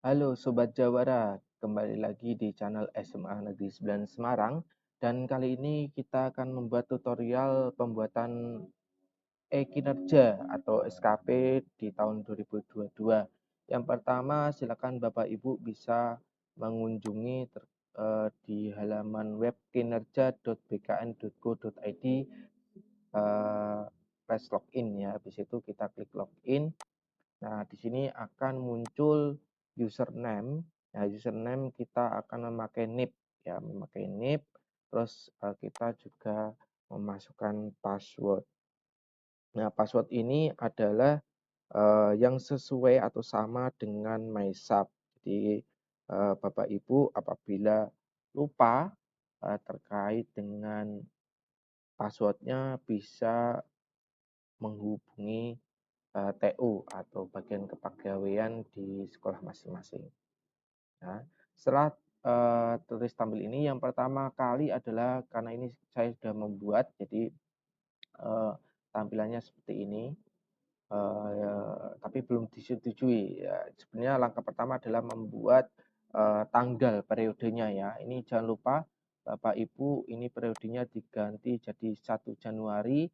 Halo Sobat Jawara, kembali lagi di channel SMA Negeri 9 Semarang dan kali ini kita akan membuat tutorial pembuatan e-kinerja atau SKP di tahun 2022. Yang pertama, silakan Bapak Ibu bisa mengunjungi di halaman web kinerja.bkn.go.id, press login ya. Habis itu kita klik login. Nah, di sini akan muncul username. Nah, username kita akan memakai NIP ya, memakai NIP. Terus kita juga memasukkan password. Nah, password ini adalah yang sesuai atau sama dengan MySAP. Jadi, Bapak Ibu apabila lupa terkait dengan passwordnya bisa menghubungi TU atau bagian kepegawaian di sekolah masing-masing. Nah, setelah tulis tampil ini, yang pertama kali adalah karena ini saya sudah membuat, jadi tampilannya seperti ini, tapi belum disetujui. Ya, sebenarnya langkah pertama adalah membuat tanggal periodenya ya. Ini jangan lupa Bapak Ibu, ini periodenya diganti jadi 1 Januari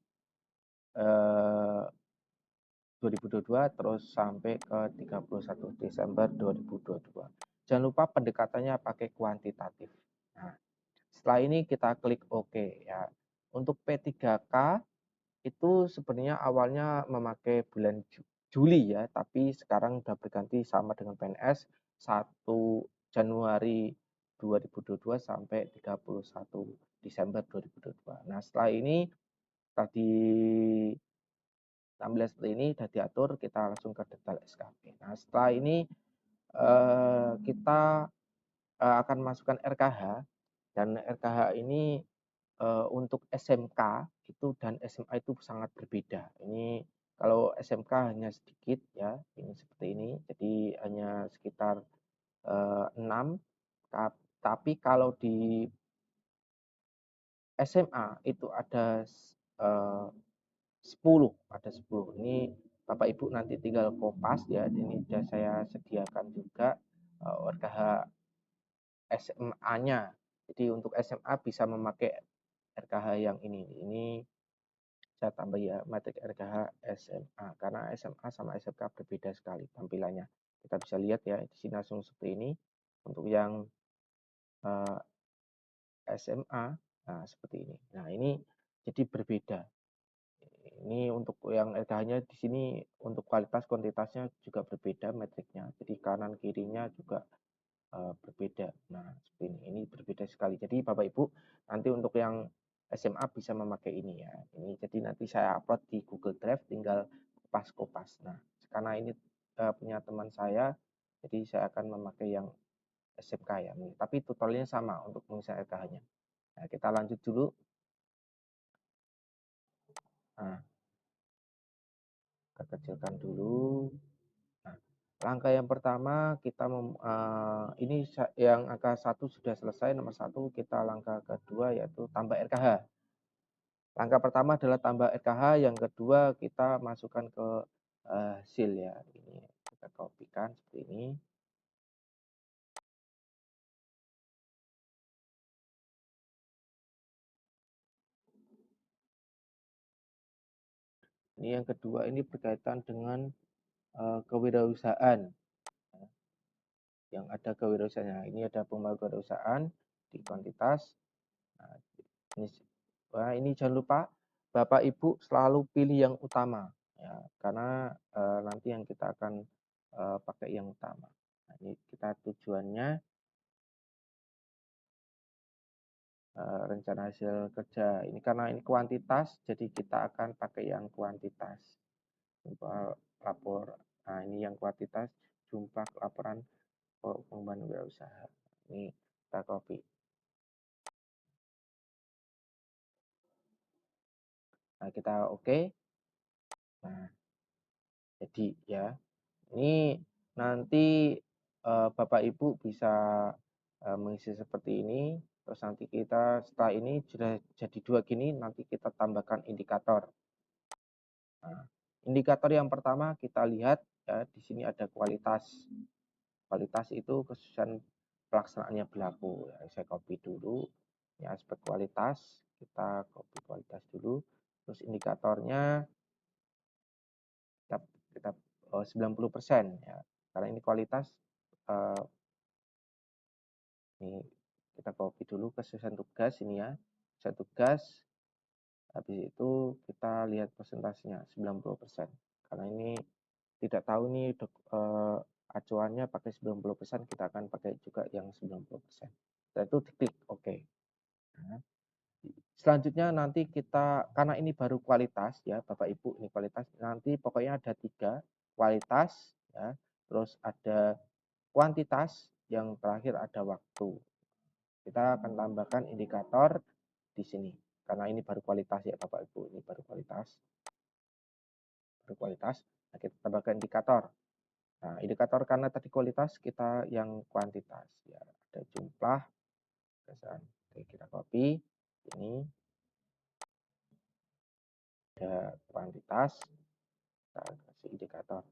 2022 terus sampai ke 31 Desember 2022. Jangan lupa pendekatannya pakai kuantitatif. Nah, setelah ini kita klik OK ya. Untuk P3K itu sebenarnya awalnya memakai bulan Juli ya, tapi sekarang sudah berganti sama dengan PNS 1 Januari 2022 sampai 31 Desember 2022. Nah, setelah ini tadi 16 seperti ini sudah diatur, kita langsung ke detail SKP. Nah, setelah ini kita akan masukkan RKH, dan RKH ini untuk SMK itu dan SMA itu sangat berbeda. Ini kalau SMK hanya sedikit ya, ini seperti ini, jadi hanya sekitar 6, tapi kalau di SMA itu ada 10, ada 10. Ini Bapak Ibu nanti tinggal kopas ya, ini sudah saya sediakan juga RKH SMA-nya. Jadi untuk SMA bisa memakai RKH yang ini. Ini saya tambah ya, matrik RKH SMA, karena SMA sama SMK berbeda sekali tampilannya. Kita bisa lihat ya, di sini langsung seperti ini. Untuk yang SMA, nah seperti ini. Nah, ini jadi berbeda. Ini untuk yang RKH-nya di sini untuk kualitas kuantitasnya juga berbeda metriknya. Jadi kanan kirinya juga berbeda. Nah, seperti ini. Ini berbeda sekali. Jadi Bapak Ibu nanti untuk yang SMA bisa memakai ini ya. Ini jadi nanti saya upload di Google Drive, tinggal kopas-kopas. Nah, karena ini punya teman saya, jadi saya akan memakai yang SMK ya. Tapi tutorialnya sama untuk pengisian RKH-nya. Nah, kita lanjut dulu. Nah, kita kecilkan dulu. Nah, langkah yang pertama kita ini yang angka 1 sudah selesai, nomor 1. Kita langkah kedua yaitu tambah RKH. Langkah pertama adalah tambah RKH, yang kedua kita masukkan ke hasil ya. Ini kita kopikan seperti ini. Ini yang kedua, ini berkaitan dengan kewirausahaan. Yang ada kewirausahaannya. Ini ada pembagian kewirausahaan di kuantitas. Nah, ini jangan lupa Bapak Ibu selalu pilih yang utama ya, karena nanti yang kita akan pakai yang utama. Nah, ini kita tujuannya rencana hasil kerja. Ini karena ini kuantitas, jadi kita akan pakai yang kuantitas. Jumlah lapor. Nah, ini yang kuantitas, jumlah laporan pengembangan wirausaha. Ini kita copy. Nah, kita oke. Nah, jadi ya, ini nanti Bapak Ibu bisa mengisi seperti ini. Terus nanti kita setelah ini sudah jadi 2 gini, nanti kita tambahkan indikator. Nah, indikator yang pertama kita lihat ya, di sini ada kualitas. kualitas itu kesusahan pelaksanaannya berlaku. Ya, saya copy dulu. Ini aspek kualitas, kita copy kualitas dulu. Terus indikatornya kita kita 90% ya. Karena ini kualitas ini kita copy dulu kesusahan tugas ini ya. Kesusahan tugas. Habis itu kita lihat persentasenya 90%. Karena ini tidak tahu nih acuannya pakai 90%, kita akan pakai juga yang 90%. Setelah itu diklik OK. Nah, selanjutnya nanti kita, karena ini baru kualitas ya Bapak Ibu, ini kualitas, nanti pokoknya ada 3, kualitas ya, terus ada kuantitas, yang terakhir ada waktu. Kita akan tambahkan indikator di sini. Karena ini baru kualitas ya Bapak Ibu, ini baru kualitas. Berkualitas. Nah, kita tambahkan indikator. Nah, indikator karena tadi kualitas, kita yang kuantitas. Ya, ada jumlah. Oke, kita copy. Ini ada kuantitas. Kita kasih indikator.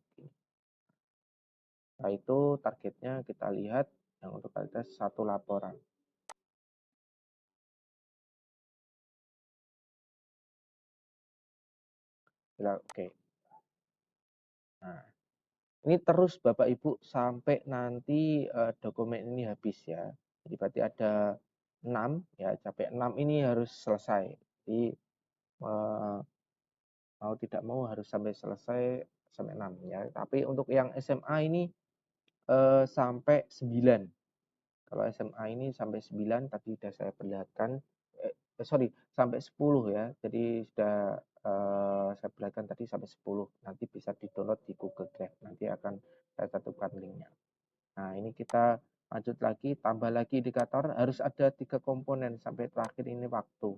Setelah itu targetnya kita lihat yang untuk kualitas 1 laporan. Oke. Nah, ini terus Bapak Ibu sampai nanti dokumen ini habis ya. Jadi berarti ada 6 ya, sampai 6 ini harus selesai. Jadi mau tidak mau harus sampai selesai sampai 6 ya. Tapi untuk yang SMA ini sampai 9. Kalau SMA ini sampai 9 tadi sudah saya perlihatkan, sorry sampai 10 ya. Jadi sudah saya perlihatkan tadi sampai 10. Nanti bisa di-download di Google Drive. Nanti akan saya cantumkan linknya. Nah, ini kita lanjut lagi, tambah lagi indikator, harus ada 3 komponen sampai terakhir ini waktu.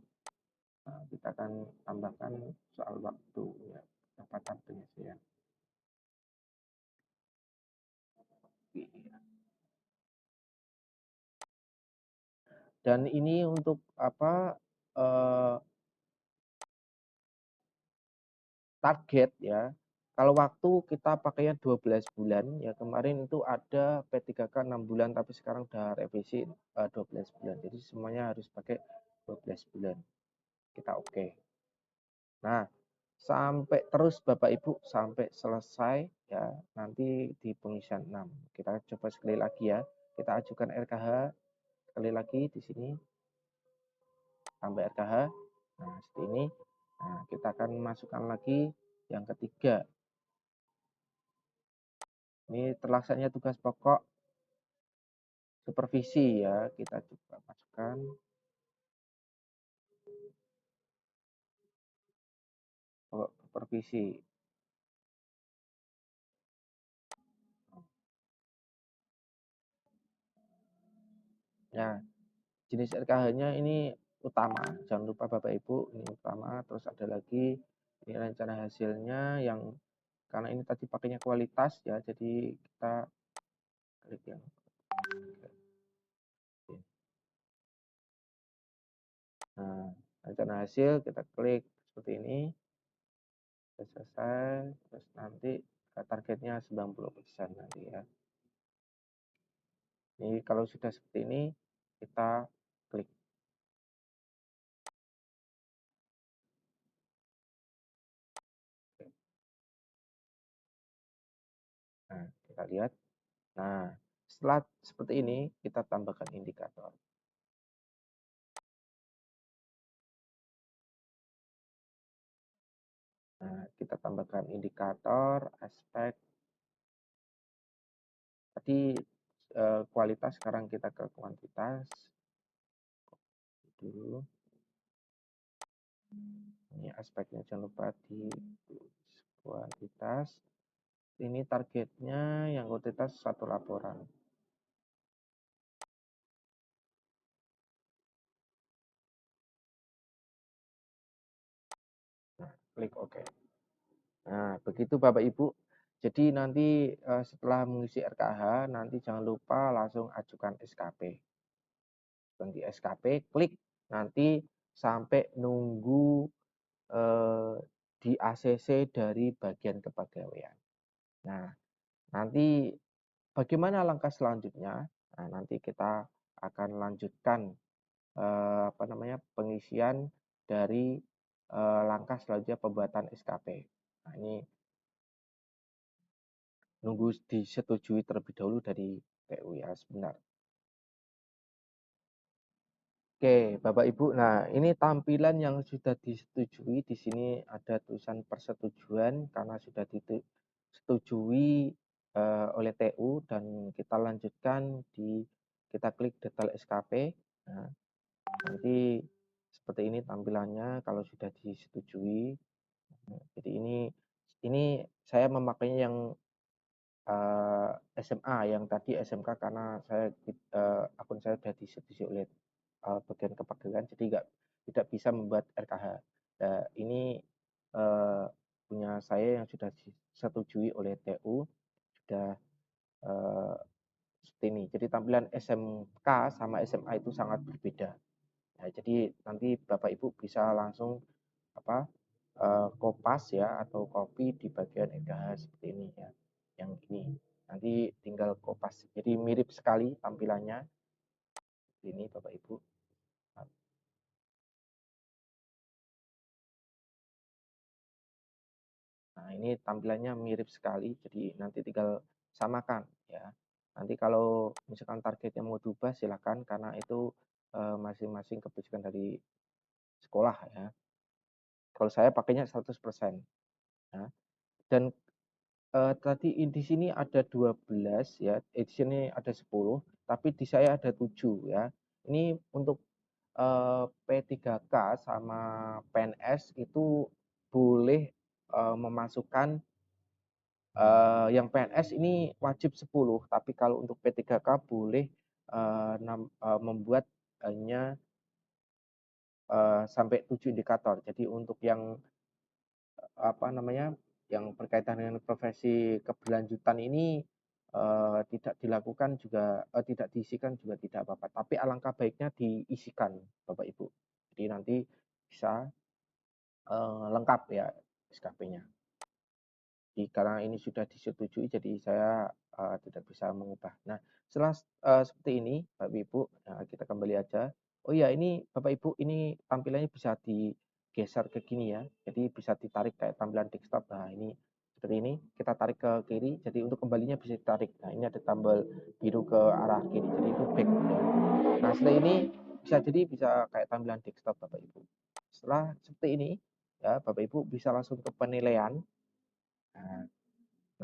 Nah, kita akan tambahkan soal waktu ya, berapa sih ya. Dan ini untuk apa, target ya, kalau waktu kita pakainya 12 bulan, ya kemarin itu ada P3K 6 bulan, tapi sekarang udah revisi 12 bulan. Jadi semuanya harus pakai 12 bulan. Kita oke. Nah, sampai terus Bapak Ibu sampai selesai ya, nanti di pengisian 6. Kita coba sekali lagi ya. Kita ajukan RKH sekali lagi di sini. Sampai RKH. Nah, seperti ini. Nah, kita akan masukkan lagi yang ketiga. Ini terlaksananya tugas pokok supervisi ya. Kita coba masukkan. Pokok supervisi. Ya, jenis RKH-nya ini utama. Jangan lupa Bapak Ibu, ini utama. Terus ada lagi ini rencana hasilnya yang karena ini tadi pakainya kualitas ya, jadi kita klik yang nah, rencana hasil kita klik seperti ini. Sudah selesai, terus nanti targetnya 90% nanti ya. Ini kalau sudah seperti ini, kita klik. Nah, kita lihat. Nah, setelah seperti ini, kita tambahkan indikator. Nah, kita tambahkan indikator, aspek. Tadi kualitas, sekarang kita ke kuantitas. Dulu. Ini aspeknya jangan lupa di kuantitas. Ini targetnya yang kuantitas 1 laporan. Nah, klik OK. Nah, begitu Bapak Ibu. Jadi nanti setelah mengisi RKH, nanti jangan lupa langsung ajukan SKP. Di SKP, klik nanti sampai nunggu di ACC dari bagian kepegawaian. Nah, nanti bagaimana langkah selanjutnya? Nah, nanti kita akan lanjutkan pengisian dari langkah selanjutnya pembuatan SKP. Nah, ini nunggu disetujui terlebih dahulu dari PU ya, sebentar. Oke, Bapak Ibu. Nah, ini tampilan yang sudah disetujui. Di sini ada tulisan persetujuan karena sudah disetujui oleh TU dan kita lanjutkan kita klik detail SKP. Nah, nanti seperti ini tampilannya kalau sudah disetujui. Jadi ini saya memakainya yang SMA, yang tadi SMK karena akun saya sudah disetujui oleh bagian kepegawaian, jadi tidak bisa membuat RKH. Nah, ini punya saya yang sudah disetujui oleh TU, sudah uh, seperti ini. Jadi tampilan SMK sama SMA itu sangat berbeda. Nah, jadi nanti Bapak Ibu bisa langsung kopas ya atau copy di bagian RKH seperti ini ya. Yang ini nanti tinggal kopas. Jadi mirip sekali tampilannya. Ini Bapak Ibu. Nah, ini tampilannya mirip sekali, jadi nanti tinggal samakan ya. Nanti kalau misalkan targetnya mau diubah silakan karena itu masing-masing kebijakan dari sekolah ya. Kalau saya pakainya 100%. Ya. Dan tadi di sini ada 12 ya, di sini ada 10, tapi di saya ada 7 ya. Ini untuk P3K sama PNS itu boleh memasukkan yang PNS ini wajib 10, tapi kalau untuk P3K boleh membuat hanya sampai 7 indikator. Jadi untuk yang yang berkaitan dengan profesi keberlanjutan ini tidak dilakukan juga tidak diisikan juga tidak apa-apa. Tapi alangkah baiknya diisikan Bapak Ibu. Jadi nanti bisa lengkap ya SKP-nya. Karena ini sudah disetujui, jadi saya tidak bisa mengubah. Nah, setelah seperti ini, Bapak Ibu, nah kita kembali aja. Oh ya, ini Bapak Ibu, ini tampilannya bisa digeser ke gini ya. Jadi bisa ditarik kayak tampilan desktop. Nah, ini seperti ini. Kita tarik ke kiri. Jadi untuk kembalinya bisa ditarik. Nah, ini ada tombol biru ke arah kiri. Jadi itu back ya. Nah, setelah ini bisa kayak tampilan desktop Bapak Ibu. Setelah seperti ini, ya Bapak Ibu bisa langsung ke penilaian. Nah,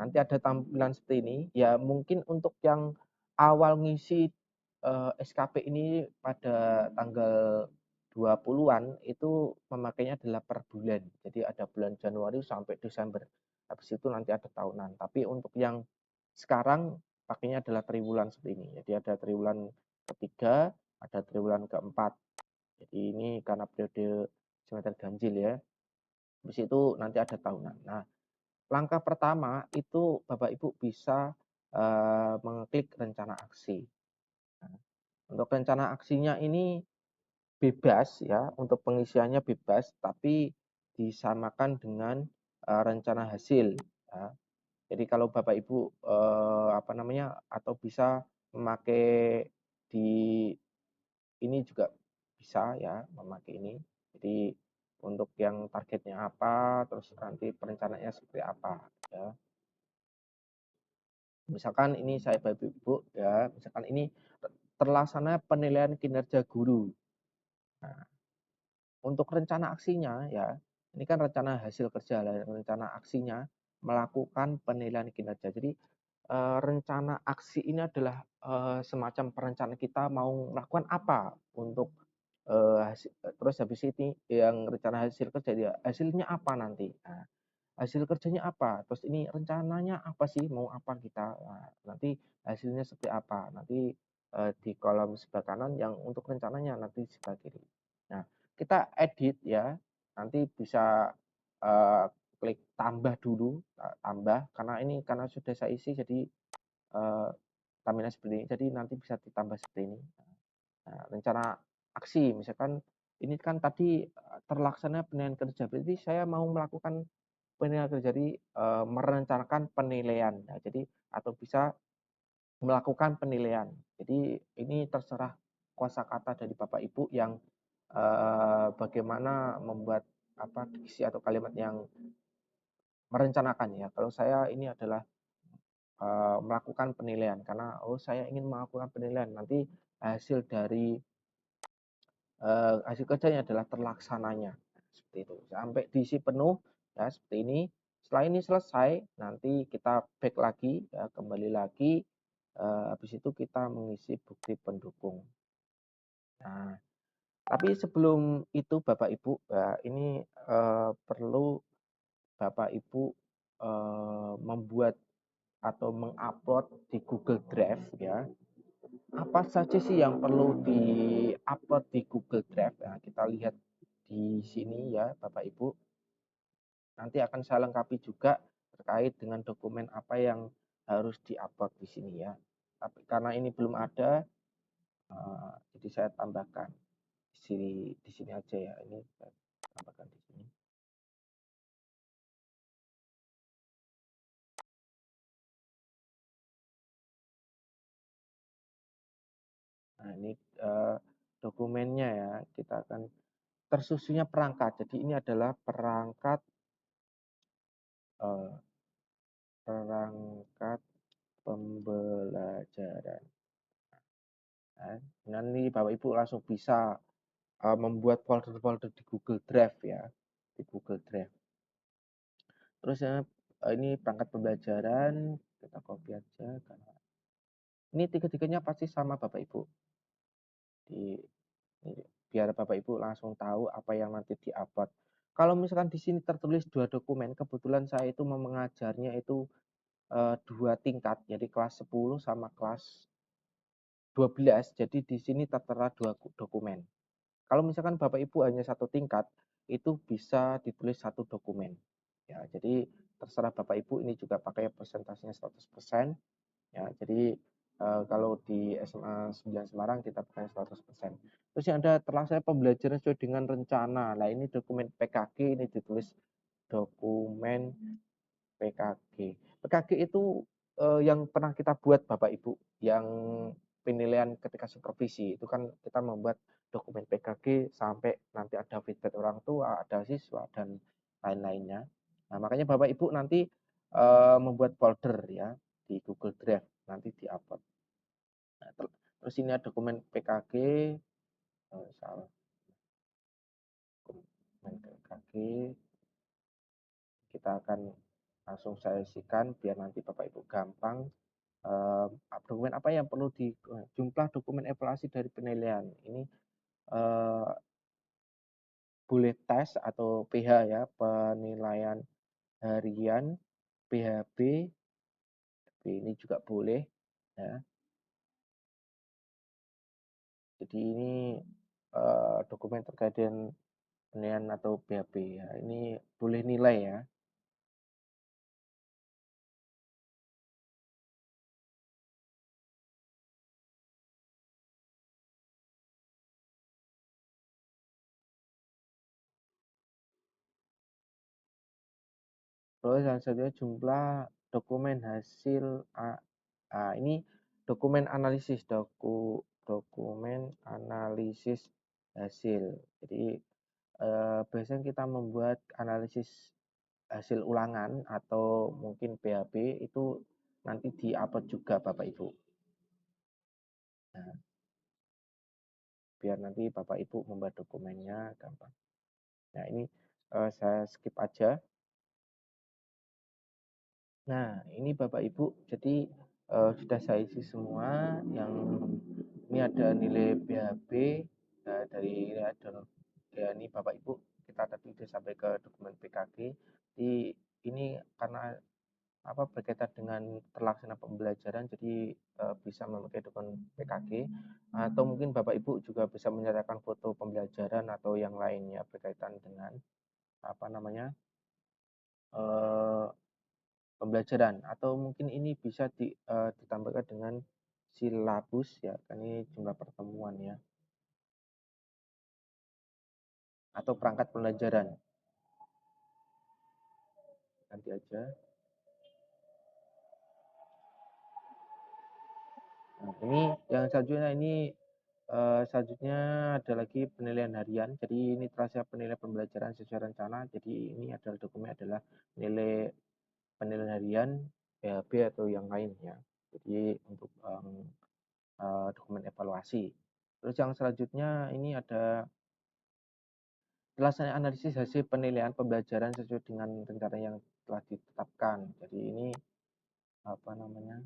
nanti ada tampilan seperti ini. Ya mungkin untuk yang awal ngisi SKP ini pada tanggal 20-an itu memakainya adalah per bulan. Jadi ada bulan Januari sampai Desember. Habis itu nanti ada tahunan. Tapi untuk yang sekarang pakainya adalah triwulan seperti ini. Jadi ada triwulan ketiga, ada triwulan keempat. Jadi ini karena periode semester ganjil ya. Habis itu nanti ada tahunan. Nah, langkah pertama itu Bapak Ibu bisa mengeklik rencana aksi. Nah, untuk rencana aksinya ini bebas ya, untuk pengisiannya bebas, tapi disamakan dengan rencana hasil. Ya. Jadi kalau Bapak Ibu atau bisa memakai di ini juga bisa ya memakai ini. Jadi untuk yang targetnya apa, terus nanti perencanaannya seperti apa ya. Misalkan ini saya Bapak Ibu ya, misalkan ini terlaksana penilaian kinerja guru. Nah, untuk rencana aksinya ya, ini kan rencana hasil kerja, rencana aksinya melakukan penilaian kinerja. Jadi rencana aksi ini adalah semacam perencanaan kita mau melakukan apa untuk terus habis ini yang rencana hasil kerja dia hasilnya apa nanti. Nah, hasil kerjanya apa, terus ini rencananya apa sih, mau apa kita, nah, nanti hasilnya seperti apa, nanti di kolom sebelah kanan yang untuk rencananya nanti sebelah kiri. Nah, kita edit ya, nanti bisa klik tambah dulu, tambah karena sudah saya isi jadi tampilan seperti ini, jadi nanti bisa ditambah seperti ini. Nah, rencana aksi misalkan ini kan tadi terlaksana penilaian kerja, berarti saya mau melakukan penilaian kerja, jadi merencanakan penilaian. Nah, jadi atau bisa melakukan penilaian. Jadi ini terserah kosakata dari Bapak Ibu yang bagaimana membuat diksi atau kalimat yang merencanakan ya. Kalau saya ini adalah melakukan penilaian karena saya ingin melakukan penilaian nanti hasil dari hasil kerjanya adalah terlaksananya seperti itu sampai diisi penuh ya seperti ini. Setelah ini selesai nanti kita back lagi ya, kembali lagi habis itu kita mengisi bukti pendukung. Nah, tapi sebelum itu Bapak Ibu ya, ini perlu Bapak Ibu membuat atau mengupload di Google Drive ya. Apa saja sih yang perlu di-upload di Google Drive? Nah, kita lihat di sini ya, Bapak Ibu. Nanti akan saya lengkapi juga terkait dengan dokumen apa yang harus di-upload di sini ya. Tapi karena ini belum ada, jadi saya tambahkan di sini aja ya. Ini saya tambahkan di sini. Nah, ini dokumennya ya. Kita akan tersusunnya perangkat. Jadi ini adalah perangkat eh, perangkat pembelajaran. Nah, nanti Bapak Ibu langsung bisa membuat folder-folder di Google Drive ya, di Google Drive. Terus ya, ini perangkat pembelajaran, kita copy aja. Karena ini tiga-tiganya pasti sama Bapak Ibu. Ini, biar Bapak Ibu langsung tahu apa yang nanti di-upload. Kalau misalkan di sini tertulis 2 dokumen, kebetulan saya itu mengajarnya itu 2 tingkat, jadi kelas 10 sama kelas 12, jadi di sini tertera 2 dokumen. Kalau misalkan Bapak Ibu hanya 1 tingkat, itu bisa ditulis 1 dokumen. Ya, jadi terserah Bapak Ibu ini juga pakai persentasenya 100%. Ya, jadi kalau di SMA 9 Semarang kita pakai 100%. Terus yang ada terlaksana pembelajaran sesuai dengan rencana. Nah, ini dokumen PKG ini ditulis dokumen PKG. PKG itu yang pernah kita buat Bapak Ibu, yang penilaian ketika supervisi itu kan kita membuat dokumen PKG sampai nanti ada feedback orang tua, ada siswa dan lain-lainnya. Nah, makanya Bapak Ibu nanti membuat folder ya di Google Drive nanti di-upload. Nah, terus ini ada dokumen PKG, salah dokumen PKG kita akan langsung saya isikan biar nanti Bapak Ibu gampang. Dokumen apa yang perlu di jumlah dokumen evaluasi dari penilaian ini boleh tes atau PH ya, penilaian harian, PHB, ini juga boleh ya. Jadi ini dokumen terkait dengan penilaian atau PHB ya. Ini boleh nilai ya. Terus yang selanjutnya jumlah dokumen hasil ini dokumen analisis dokumen analisis hasil. Jadi biasanya kita membuat analisis hasil ulangan atau mungkin PHB itu nanti di-upload juga Bapak Ibu. Nah, biar nanti Bapak Ibu membuat dokumennya gampang. Nah, ini saya skip aja. Nah, ini Bapak Ibu, jadi sudah saya isi semua. Yang ini ada nilai BHB dari ya ini Bapak Ibu kita tadi sudah sampai ke dokumen PKG. Ini karena berkaitan dengan terlaksana pembelajaran, jadi bisa memakai dokumen PKG atau mungkin Bapak Ibu juga bisa menyertakan foto pembelajaran atau yang lainnya berkaitan dengan apa namanya pembelajaran atau mungkin ini bisa ditambahkan dengan silabus ya, kan ini jumlah pertemuan ya, atau perangkat pembelajaran nanti aja. Ini yang selanjutnya selanjutnya ada lagi penilaian harian. Jadi ini terasa penilaian pembelajaran sesuai rencana. Jadi ini adalah dokumen adalah nilai penilaian harian PHB atau yang lain ya. Jadi untuk dokumen evaluasi. Terus yang selanjutnya ini ada pelaksanaan analisis hasil penilaian pembelajaran sesuai dengan rencana yang telah ditetapkan. Jadi ini apa namanya?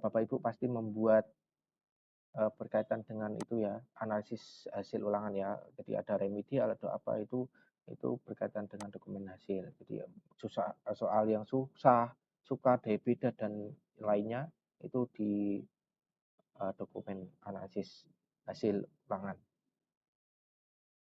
Bapak Ibu pasti membuat berkaitan dengan itu ya, analisis hasil ulangan ya. Jadi ada remedial atau apa itu berkaitan dengan dokumen hasil. Jadi soal yang susah, suka, beda dan lainnya itu di dokumen analisis hasil ulangan.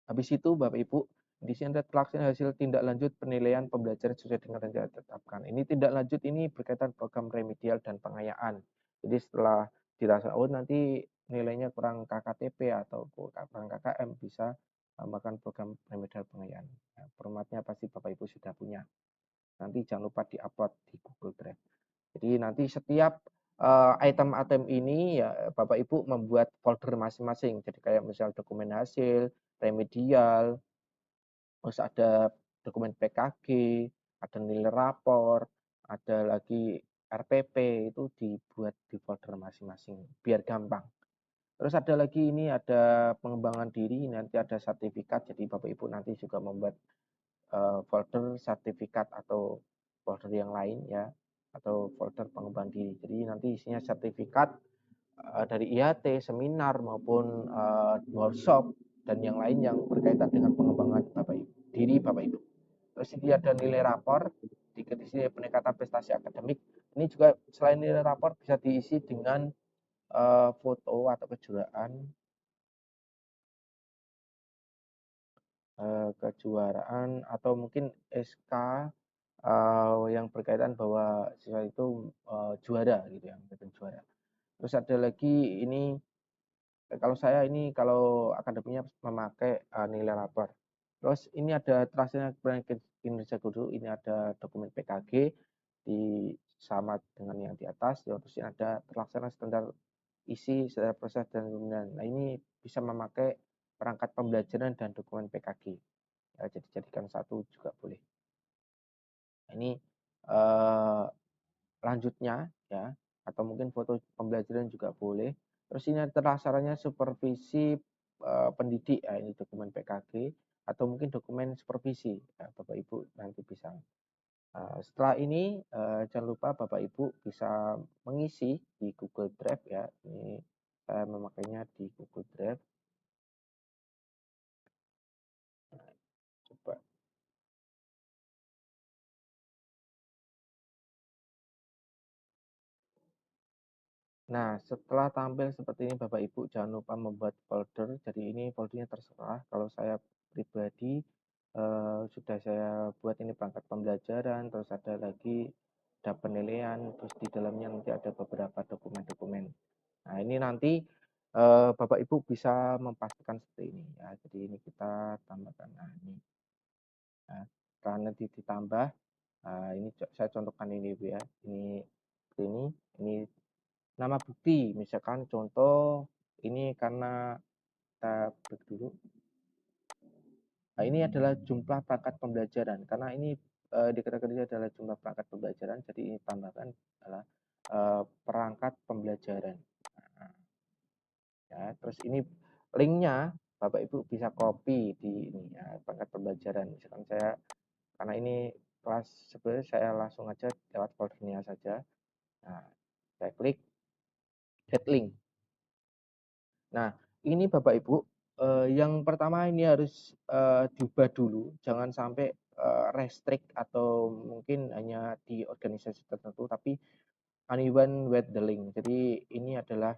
Habis itu Bapak Ibu, di sini ada pelaksanaan hasil tindak lanjut penilaian pembelajaran sesuai dengan rencana ditetapkan. Ini tindak lanjut ini berkaitan program remedial dan pengayaan. Jadi setelah dirasa nanti nilainya kurang KKTP atau kurang KKM bisa tambahkan program remedial pengayaan. Nah, formatnya pasti Bapak Ibu sudah punya. Nanti jangan lupa di-upload di Google Drive. Jadi nanti setiap item-item ini ya Bapak Ibu membuat folder masing-masing. Jadi kayak misal dokumen hasil, remedial, terus ada dokumen PKG, ada nilai rapor, ada lagi RPP, itu dibuat di folder masing-masing biar gampang. Terus ada lagi ini ada pengembangan diri, nanti ada sertifikat, jadi Bapak Ibu nanti juga membuat folder sertifikat atau folder yang lain ya, atau folder pengembangan diri. Jadi nanti isinya sertifikat dari IHT, seminar maupun workshop dan yang lain yang berkaitan dengan pengembangan diri Bapak Ibu. Terus ini ada nilai rapor, di sini peningkatan prestasi akademik. Ini juga selain nilai rapor bisa diisi dengan foto atau kejuaraan atau mungkin SK yang berkaitan bahwa siswa itu juara gitu ya, juara. Terus ada lagi ini kalau akademinya memakai nilai rapor. Terus ini ada terasnya kinerja guru, ini ada dokumen PKG di sama dengan yang di atas, terus ini ada terlaksana standar isi, standar proses dan kemudian. Nah ini bisa memakai perangkat pembelajaran dan dokumen PKG. Ya, jadi jadikan satu juga boleh. Nah, ini lanjutnya ya, atau mungkin foto pembelajaran juga boleh. Terus ini terlaksananya supervisi pendidik, ya, ini dokumen PKG atau mungkin dokumen supervisi, ya, Bapak Ibu nanti bisa. Setelah ini jangan lupa Bapak Ibu bisa mengisi di Google Drive ya. Ini saya memakainya di Google Drive. Coba. Nah, setelah tampil seperti ini Bapak Ibu jangan lupa membuat folder. Jadi ini foldernya terserah. Kalau saya pribadi sudah saya buat ini perangkat pembelajaran, terus ada lagi ada penilaian, terus di dalamnya nanti ada beberapa dokumen-dokumen. Nah, ini nanti Bapak Ibu bisa mempastikan seperti ini ya. Jadi ini kita tambahkan. Nah, ini. Nah, karena ditambah, ini saya contohkan ini Bu ya. Ini seperti ini nama bukti, misalkan contoh ini karena kita klik dulu. Nah, ini adalah jumlah perangkat pembelajaran. Karena ini dikategorikan adalah jumlah perangkat pembelajaran, jadi ini tambahkan adalah perangkat pembelajaran. Nah, ya, terus ini linknya Bapak Ibu bisa copy di ini ya, perangkat pembelajaran. Misalkan saya karena ini kelas sebenarnya saya langsung aja lewat foldernya saja. Nah, saya klik add link. Nah, ini Bapak Ibu, yang pertama ini harus diubah dulu, jangan sampai restrict atau mungkin hanya di organisasi tertentu, tapi anyone with the link. Jadi ini adalah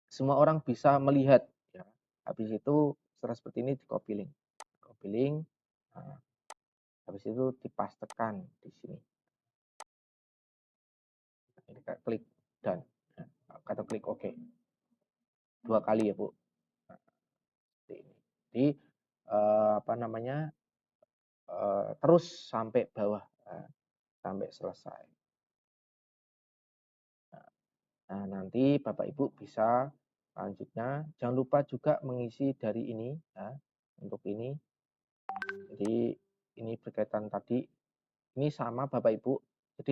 semua orang bisa melihat. Ya. Habis itu setelah seperti ini di copy link. Nah, habis itu dipastekan di sini. Ini klik dan kata klik OK. 2 kali ya Bu. Nah, seperti ini. Jadi apa namanya? Terus sampai bawah sampai selesai. Nah, nanti Bapak Ibu bisa selanjutnya jangan lupa juga mengisi dari ini ya, untuk ini. Jadi ini berkaitan tadi, ini sama Bapak Ibu. Jadi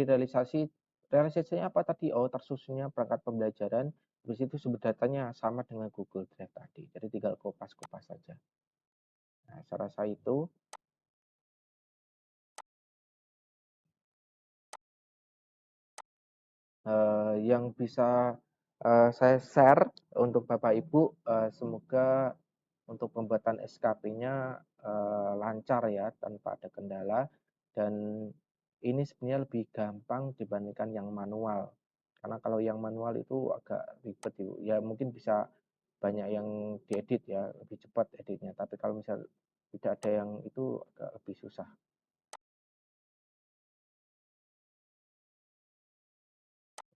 realisasinya apa tadi? Oh, tersusunnya perangkat pembelajaran, habis itu sumber datanya sama dengan Google Drive tadi. Jadi tinggal kopas-kopas saja. Nah, saya rasa itu yang bisa saya share untuk Bapak Ibu. Semoga untuk pembuatan SKP-nya lancar ya, tanpa ada kendala. Dan ini sebenarnya lebih gampang dibandingkan yang manual. Karena kalau yang manual itu agak ribet Ibu. Ya mungkin bisa banyak yang diedit ya, lebih cepat editnya. Tapi kalau misal tidak ada yang itu agak lebih susah.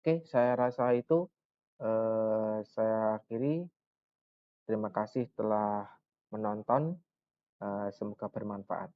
Oke, saya rasa itu saya akhiri. Terima kasih telah menonton, semoga bermanfaat.